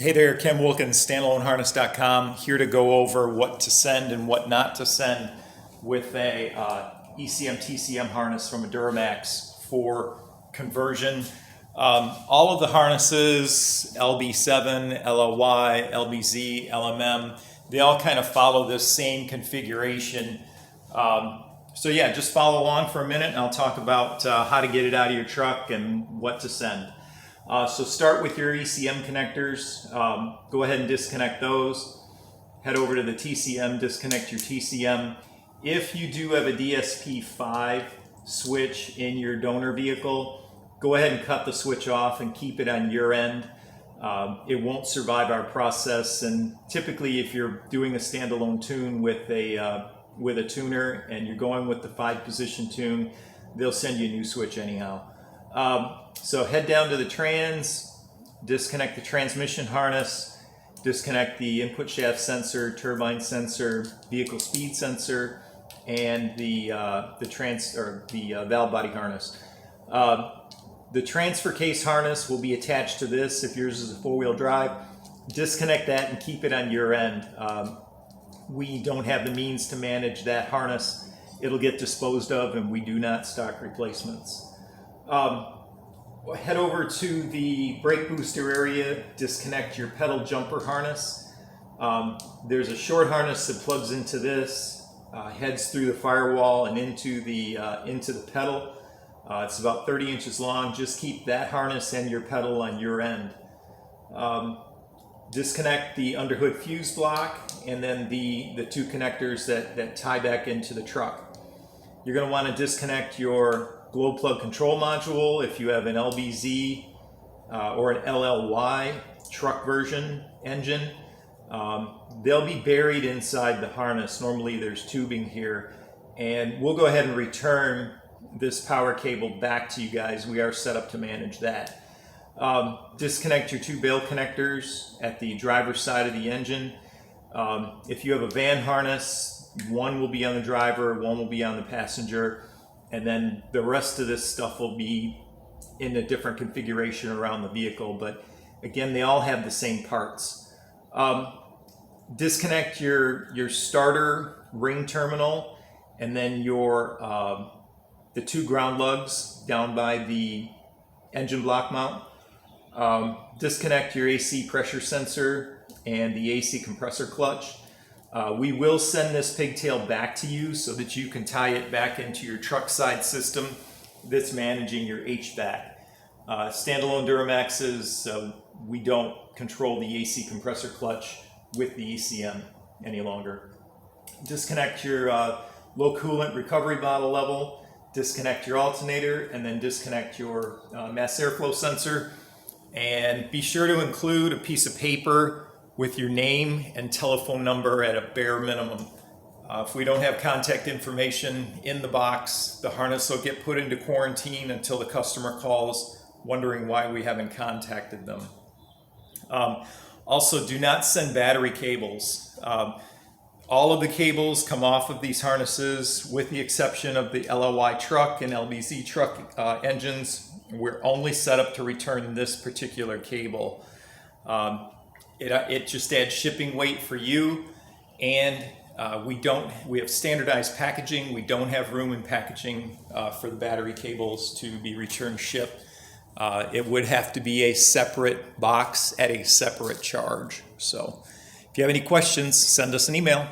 Hey there, Ken Wilkins, standaloneharness.com, here to go over what to send and what not to send with a ECM TCM harness from a Duramax for conversion. All of the harnesses, LB7, LLY, LBZ, LMM, they all kind of follow this same configuration. So yeah, just follow along for a minute and I'll talk about how to get it out of your truck and what to send. So start with your ECM connectors. Go ahead and disconnect those. Head over to the TCM, disconnect your TCM. If you do have a DSP5 switch in your donor vehicle, go ahead and cut the switch off and keep it on your end. It won't survive our process, and typically if you're doing a standalone tune with a tuner and you're going with the 5-position tune, they'll send you a new switch anyhow. So head down to the trans, disconnect the transmission harness, disconnect the input shaft sensor, turbine sensor, vehicle speed sensor, and the valve body harness. The transfer case harness will be attached to this if yours is a 4-wheel drive. Disconnect that and keep it on your end. We don't have the means to manage that harness. It'll get disposed of, and we do not stock replacements. Head over to the brake booster area, disconnect your pedal jumper harness. There's a short harness that plugs into this, heads through the firewall and into the pedal. It's about 30 inches long. Just keep that harness and your pedal on your end. Disconnect the underhood fuse block and then the 2 connectors that tie back into the truck. You're going to want to disconnect your glow plug control module if you have an LBZ or an LLY truck version engine. They'll be buried inside the harness. Normally there's tubing here, and we'll go ahead and return this power cable back to you guys. We are set up to manage that. Disconnect your 2 bail connectors at the driver's side of the engine. If you have a van harness, one will be on the driver, one will be on the passenger, and then the rest of this stuff will be in a different configuration around the vehicle. But again, they all have the same parts. Disconnect your starter ring terminal and then the 2 ground lugs down by the engine block mount. Disconnect your AC pressure sensor and the AC compressor clutch. We will send this pigtail back to you so that you can tie it back into your truck side system that's managing your HVAC. Standalone Duramaxes, we don't control the AC compressor clutch with the ECM any longer. Disconnect your low coolant recovery bottle level, disconnect your alternator, and then disconnect your mass airflow sensor. And be sure to include a piece of paper with your name and telephone number at a bare minimum. If we don't have contact information in the box, the harness will get put into quarantine until the customer calls wondering why we haven't contacted them. Also, do not send battery cables. All of the cables come off of these harnesses with the exception of the LLY truck and LBZ truck engines. We're only set up to return this particular cable. It just adds shipping weight for you, and we have standardized packaging. We don't have room in packaging for the battery cables to be return shipped. It would have to be a separate box at a separate charge. So if you have any questions, send us an email.